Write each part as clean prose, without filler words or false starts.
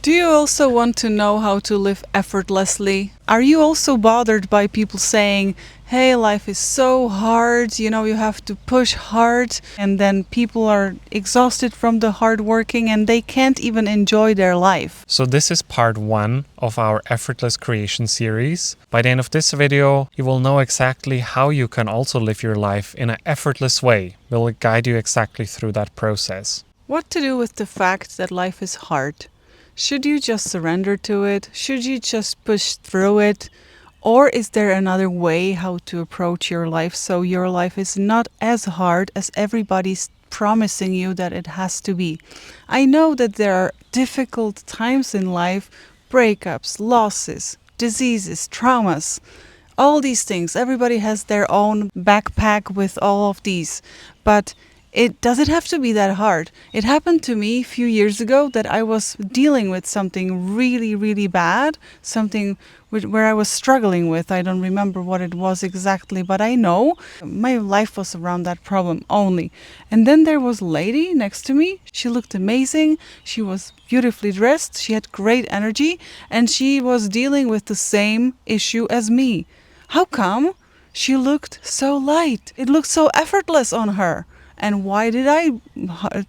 Do you also want to know how to live effortlessly? Are you also bothered by people saying, hey, life is so hard, you have to push hard, and then people are exhausted from the hard working and they can't even enjoy their life? So this is part 1 of our Effortless Creation series. By the end of this video, you will know exactly how you can also live your life in an effortless way. We'll guide you exactly through that process. What to do with the fact that life is hard? Should you just surrender to it? Should you just push through it? Or is there another way how to approach your life so your life is not as hard as everybody's promising you that it has to be? I know that there are difficult times in life, breakups, losses, diseases, traumas, all these things. Everybody has their own backpack with all of these. But does it have to be that hard? It happened to me a few years ago that I was dealing with something really, really bad, something where I was struggling with. I don't remember what it was exactly, but I know my life was around that problem only. And then there was a lady next to me. She looked amazing. She was beautifully dressed. She had great energy, and she was dealing with the same issue as me. How come? She looked so light. It looked so effortless on her. And why did I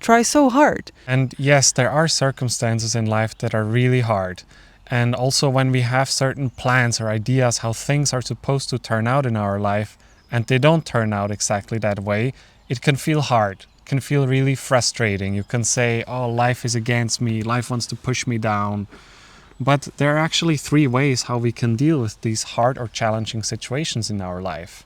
try so hard? And yes, there are circumstances in life that are really hard. And also when we have certain plans or ideas how things are supposed to turn out in our life, and they don't turn out exactly that way, it can feel hard. It can feel really frustrating. You can say, oh, life is against me. Life wants to push me down. But there are actually 3 ways how we can deal with these hard or challenging situations in our life.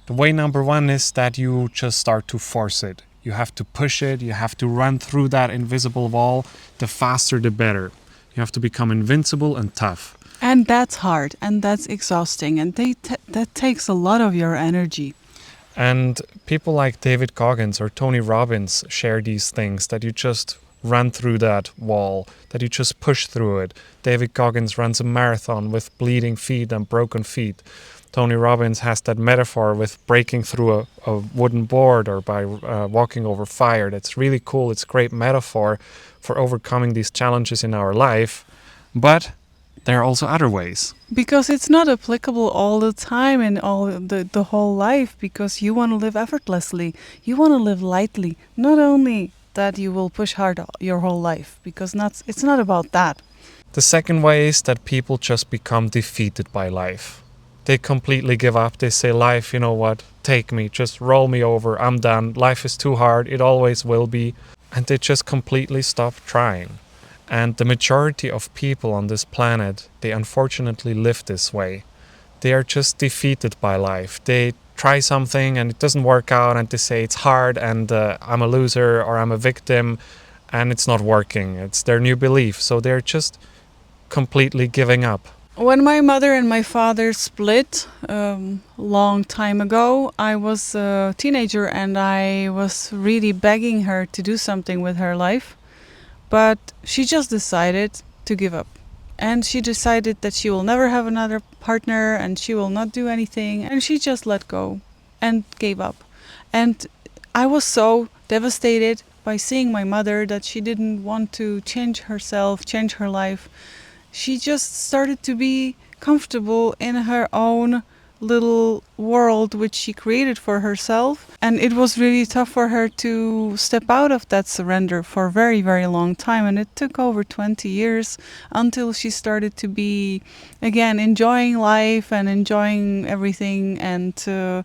The way number 1 is that you just start to force it. You have to push it. You have to run through that invisible wall. The faster, the better. You have to become invincible and tough. And that's hard and that's exhausting, and that takes a lot of your energy. And people like David Goggins or Tony Robbins share these things, that you just run through that wall, that you just push through it. David Goggins runs a marathon with bleeding feet and broken feet. Tony Robbins has that metaphor with breaking through a wooden board or by walking over fire. That's really cool. It's a great metaphor for overcoming these challenges in our life. But there are also other ways. Because it's not applicable all the time in all the whole life, because you want to live effortlessly. You want to live lightly. Not only that you will push hard your whole life, because it's not about that. The second way is that people just become defeated by life. They completely give up. They say, life, you know what, take me, just roll me over, I'm done. Life is too hard, it always will be. And they just completely stop trying. And the majority of people on this planet, they unfortunately live this way. They are just defeated by life. They try something and it doesn't work out, and they say it's hard and I'm a loser or I'm a victim, and it's not working. It's their new belief. So they're just completely giving up. When my mother and my father split long time ago, I was a teenager and I was really begging her to do something with her life. But she just decided to give up. And she decided that she will never have another partner and she will not do anything. And she just let go and gave up. And I was so devastated by seeing my mother that she didn't want to change herself, change her life. She just started to be comfortable in her own little world which she created for herself, and it was really tough for her to step out of that surrender for a very, very long time, and it took over 20 years until she started to be again enjoying life and enjoying everything. And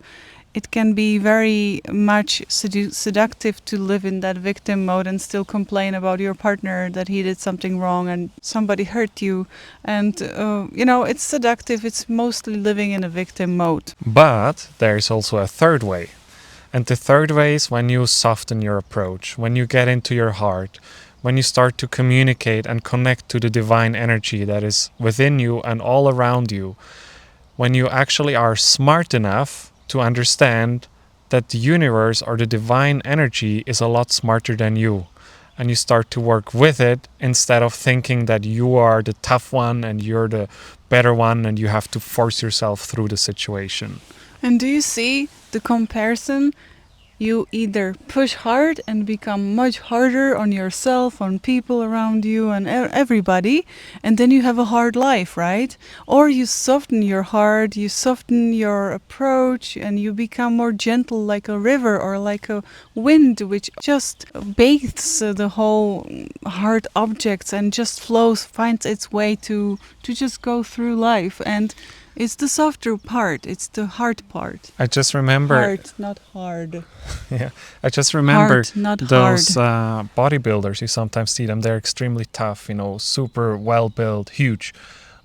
it can be very much seductive to live in that victim mode and still complain about your partner that he did something wrong and somebody hurt you. And, it's seductive. It's mostly living in a victim mode. But there's also a third way. And the third way is when you soften your approach, when you get into your heart, when you start to communicate and connect to the divine energy that is within you and all around you, when you actually are smart enough to understand that the universe or the divine energy is a lot smarter than you. And you start to work with it instead of thinking that you are the tough one and you're the better one and you have to force yourself through the situation. And do you see the comparison? You either push hard and become much harder on yourself, on people around you, and everybody, and then you have a hard life, right? Or you soften your heart, you soften your approach, and you become more gentle like a river or like a wind, which just bathes the whole hard objects and just flows, finds its way to just go through life. And it's the softer part, it's the hard part. I just remember, Hard, not hard. yeah, I just remember Hard, not those hard. bodybuilders. You sometimes see them; they're extremely tough, super well built, huge,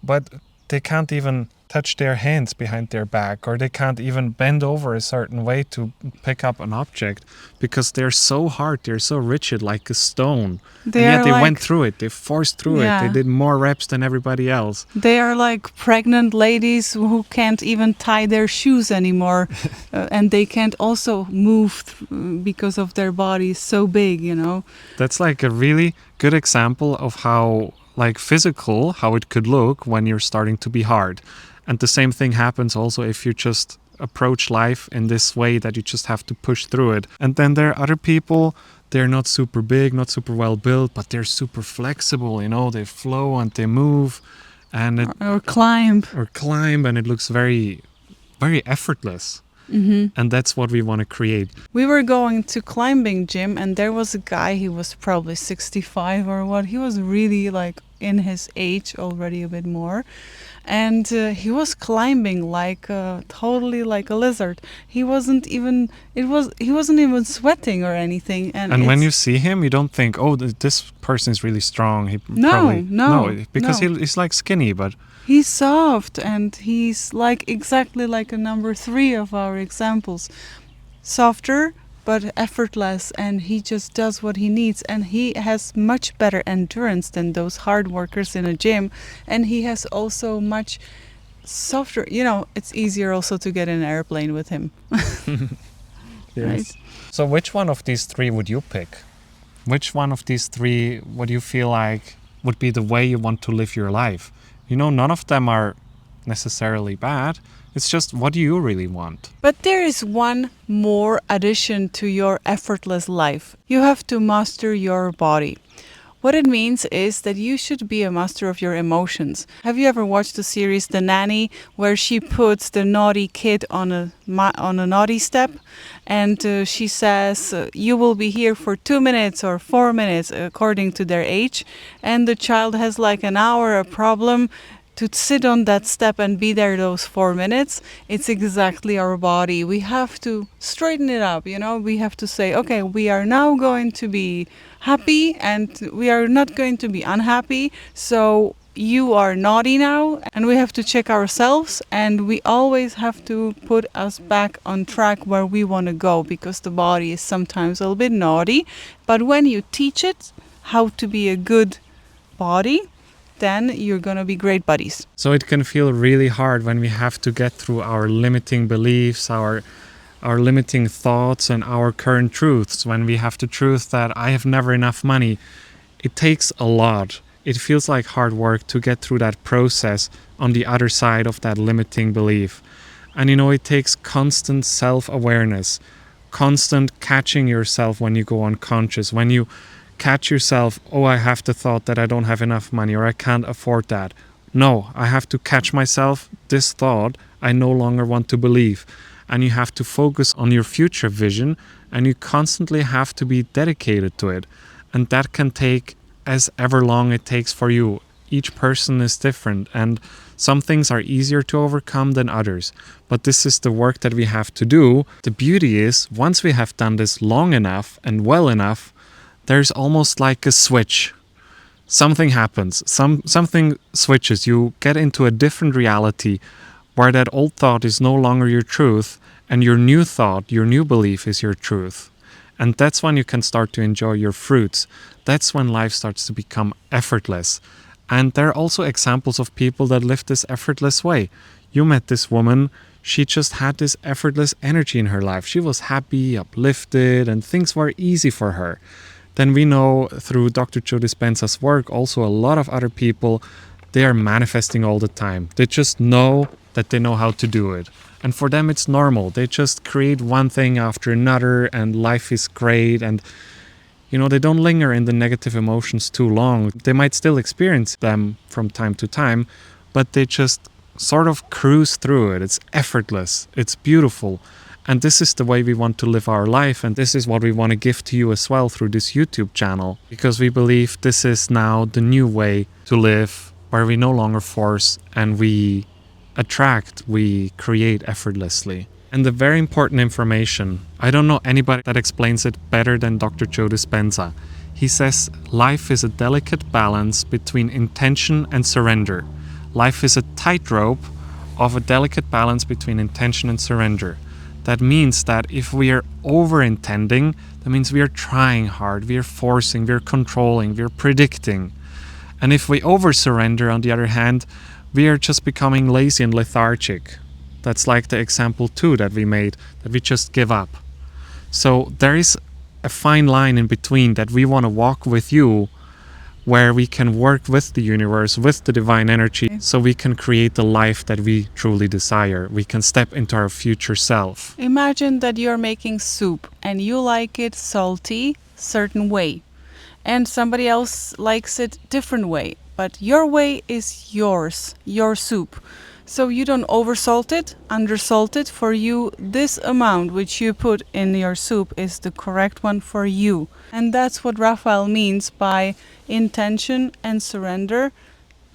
but they can't even touch their hands behind their back, or they can't even bend over a certain way to pick up an object because they're so hard, they're so rigid, like a stone. They and are yet they like, went through it, they forced through it, they Yeah. did more reps than everybody else. They are like pregnant ladies who can't even tie their shoes anymore, and they can't also move because of their body is so big. That's like a really good example of how, like physical, how it could look when you're starting to be hard. And the same thing happens also if you just approach life in this way, that you just have to push through it. And then there are other people, they're not super big, not super well built, but they're super flexible, they flow and they move and Or climb. or climb, and it looks very, very effortless. Hmm. And that's what we want to create. We were going to climbing gym, and there was a guy. He was probably 65 or what. He was really like in his age already, a bit more, and he was climbing like totally like a lizard. He wasn't even. He wasn't even sweating or anything. And when you see him, you don't think, oh, this person is really strong. He probably because no. he's like skinny, but He's soft, and he's like exactly like a number 3 of our examples. Softer, but effortless, and he just does what he needs, and he has much better endurance than those hard workers in a gym, and he has also much softer, it's easier also to get in an airplane with him. Right? So which one of these three would you pick? Which one of these three would you feel like would be the way you want to live your life? None of them are necessarily bad. It's just, what do you really want? But there is one more addition to your effortless life. You have to master your body. What it means is that you should be a master of your emotions. Have you ever watched the series The Nanny, where she puts the naughty kid on a naughty step, and she says, you will be here for 2 minutes or 4 minutes according to their age, and the child has like an hour a problem to sit on that step and be there those 4 minutes. It's exactly our body. We have to straighten it up, we have to say, okay, we are now going to be happy and we are not going to be unhappy. So you are naughty now, and we have to check ourselves, and we always have to put us back on track where we want to go, because the body is sometimes a little bit naughty. But when you teach it how to be a good body, then you're going to be great buddies. So it can feel really hard when we have to get through our limiting beliefs, our limiting thoughts, and our current truths. When we have the truth that I have never enough money, it takes a lot. It feels like hard work to get through that process on the other side of that limiting belief. And it takes constant self-awareness, constant catching yourself when you go unconscious, when you catch yourself, oh, I have the thought that I don't have enough money or I can't afford that. No, I have to catch myself, this thought I no longer want to believe. And you have to focus on your future vision, and you constantly have to be dedicated to it. And that can take as ever long it takes for you. Each person is different, and some things are easier to overcome than others. But this is the work that we have to do. The beauty is, once we have done this long enough and well enough, there's almost like a switch. Something happens, something switches. You get into a different reality where that old thought is no longer your truth, and your new thought, your new belief is your truth. And that's when you can start to enjoy your fruits. That's when life starts to become effortless. And there are also examples of people that live this effortless way. You met this woman, she just had this effortless energy in her life. She was happy, uplifted, and things were easy for her. Then we know through Dr. Joe Dispenza's work, also a lot of other people, they are manifesting all the time. They just know that they know how to do it. And for them it's normal. They just create one thing after another and life is great, and they don't linger in the negative emotions too long. They might still experience them from time to time, but they just sort of cruise through it. It's effortless. It's beautiful. And this is the way we want to live our life, and this is what we want to give to you as well through this YouTube channel, because we believe this is now the new way to live, where we no longer force and we attract, we create effortlessly. And the very important information, I don't know anybody that explains it better than Dr. Joe Dispenza. He says life is a delicate balance between intention and surrender. Life is a tightrope of a delicate balance between intention and surrender. That means that if we are over-intending, that means we are trying hard, we are forcing, we are controlling, we are predicting. And if we over-surrender, on the other hand, we are just becoming lazy and lethargic. That's like the example 2 that we made, that we just give up. So there is a fine line in between that we want to walk with you, where we can work with the universe, with the divine energy, so we can create the life that we truly desire. We can step into our future self. Imagine that you're making soup and you like it salty, certain way, and somebody else likes it different way, but your way is yours, your soup. So you don't oversalt it, undersalt it. For you, this amount which you put in your soup is the correct one for you. And that's what Raphael means by intention and surrender.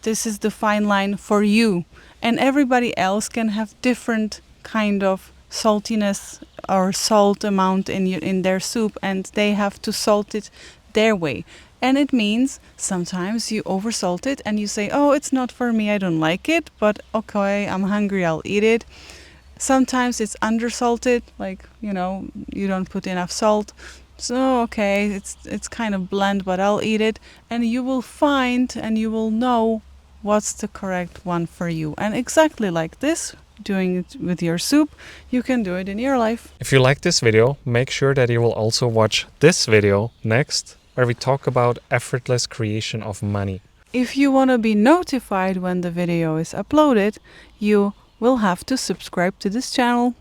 This is the fine line for you. And everybody else can have different kind of saltiness or salt amount in their soup, and they have to salt it their way. And it means sometimes you oversalt it and you say, oh, it's not for me, I don't like it, but okay, I'm hungry, I'll eat it. Sometimes it's undersalted, like, you don't put enough salt. So, okay, it's kind of bland, but I'll eat it. And you will find and you will know what's the correct one for you. And exactly like this, doing it with your soup, you can do it in your life. If you like this video, make sure that you will also watch this video next, where we talk about effortless creation of money. If you want to be notified when the video is uploaded, you will have to subscribe to this channel.